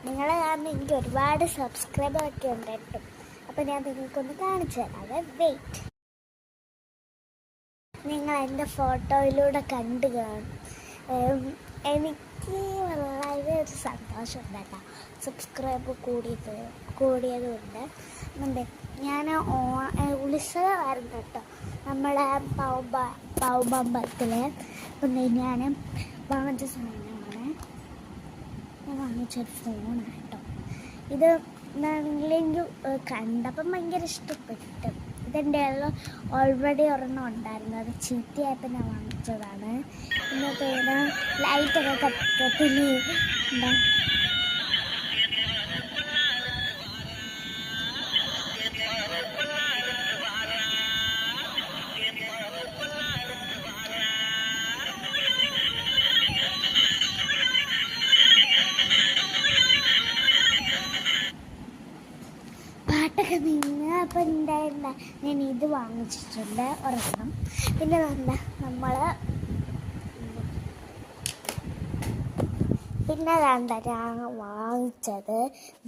നിങ്ങളെ കാരണം എനിക്ക് ഒരുപാട് സബ്സ്ക്രൈബറൊക്കെ ഉണ്ട് കേട്ടോ. അപ്പോൾ ഞാൻ നിങ്ങൾക്കൊന്ന് കാണിച്ചു തരാം. അത് വെയിറ്റ്. നിങ്ങൾ എൻ്റെ ഫോട്ടോയിലൂടെ കണ്ടു കാണും. എനിക്ക് വളരെ ഒരു സന്തോഷമുണ്ട് കേട്ടോ, സബ്സ്ക്രൈബ് കൂടിയതുകൊണ്ട്. ഞാൻ ഉത്സവമായിരുന്നു കേട്ടോ നമ്മളെ പൗബമ്പലത്തിൽ. ഞാൻ വാങ്ങിച്ച സാധനമാണ്, ഞാൻ വാങ്ങിച്ചൊരു ഫോണാണ് കേട്ടോ. ഇത് എന്താണെങ്കിലും കണ്ടപ്പം ഭയങ്കര ഇഷ്ടപ്പെട്ടു. ഇതെൻ്റെ ഓൾറെഡി ഒരെണ്ണം ഉണ്ടായിരുന്നു, അത് ചീത്തയായപ്പോൾ ഞാൻ വാങ്ങിച്ചതാണ്. ഇന്നത്തെ ലൈറ്റൊക്കെ കത്തിൽ എന്താ പാട്ടൊക്കെ നിന്ന്. അപ്പോൾ എന്താ ഞാൻ ഇത് വാങ്ങിച്ചിട്ടുണ്ട് ഒരെണ്ണം. പിന്നെ ഞാൻ വാങ്ങിച്ചത്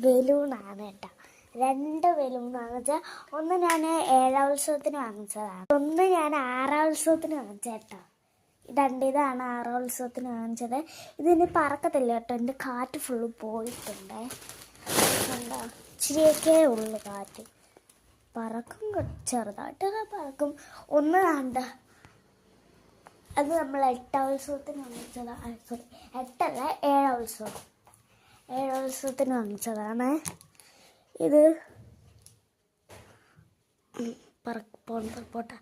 ബലൂണാണ് കേട്ടോ. 2 ബലൂൺ വാങ്ങിച്ചാൽ ഒന്ന് ഞാൻ 7ാം ഉത്സവത്തിന് വാങ്ങിച്ചതാണ്, ഒന്ന് ഞാൻ 6ാം ഉത്സവത്തിന് വാങ്ങിച്ച കേട്ടോ. ഇതാണ് 6ാം ഉത്സവത്തിന് വാങ്ങിച്ചത്. ഇതിന് പറക്കത്തില്ല കേട്ടോ, എൻ്റെ കാറ്റ് ഫുള്ള് പോയിട്ടുണ്ട്. എന്താ ഇച്ചിരിയൊക്കെ ഉള്ളു കാറ്റ്, പറക്കും ചെറുതായിട്ടൊക്കെ പറക്കും. ഒന്ന് വേണ്ട, അത് നമ്മൾ 8ാം ഉത്സവത്തിന് വാങ്ങിച്ചതാണ്. 8അല്ല 7ാം ഉത്സവം, 7ാം ഉത്സവത്തിന് വാങ്ങിച്ചതാണ്. ഇത് പോട്ടെ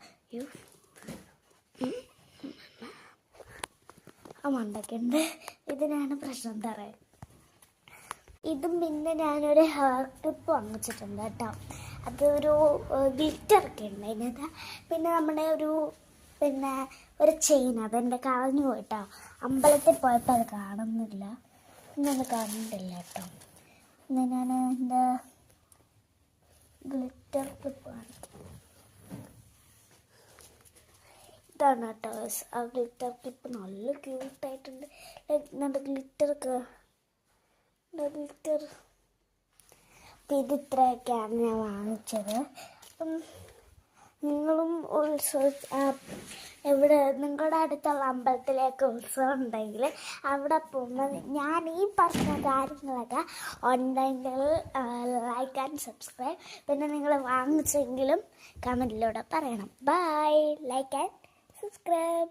ആ മണ്ടൊക്കെയുണ്ട്. ഇതിനാണ് പ്രശ്നം തറയാൻ. ഇതും പിന്നെ ഞാനൊരു ഹെയർ ക്ലിപ്പ് വാങ്ങിച്ചിട്ടുണ്ട് കേട്ടോ. അതൊരു ഗ്ലിറ്ററൊക്കെ ഉണ്ട് അതിനകത്ത്. പിന്നെ നമ്മുടെ ഒരു ചെയിൻ, അതെൻ്റെ കളഞ്ഞു പോയിട്ടോ. അമ്പലത്തിൽ പോയപ്പോൾ അത് കാണുന്നില്ല, ഇന്നത് കാണുന്നില്ല കേട്ടോ. ഇന്ന് ഞാൻ എൻ്റെ ഗ്ലിറ്റർ ക്ലിപ്പാണ്, ഇതാണ് കേട്ടോ. ആ ഗ്ലിറ്റർ ക്ലിപ്പ് നല്ല ക്യൂട്ടായിട്ടുണ്ട്. നല്ല ഗ്ലിറ്ററൊക്കെ ഗ്ലിറ്റർ. അപ്പം ഇത് ഇത്രയൊക്കെയാണ് ഞാൻ വാങ്ങിച്ചത്. അപ്പം നിങ്ങളും നിങ്ങളുടെ അടുത്തുള്ള അമ്പലത്തിലേക്ക് ഉത്സവം ഉണ്ടെങ്കിൽ അവിടെ പോകുമ്പോൾ ഞാൻ ഈ പറഞ്ഞ കാര്യങ്ങളൊക്കെ ഉണ്ടെങ്കിൽ ലൈക്ക് ആൻഡ് സബ്സ്ക്രൈബ്. പിന്നെ നിങ്ങൾ വാങ്ങിച്ചെങ്കിലും കമൻറ്റിലൂടെ പറയണം. Bye, like and subscribe.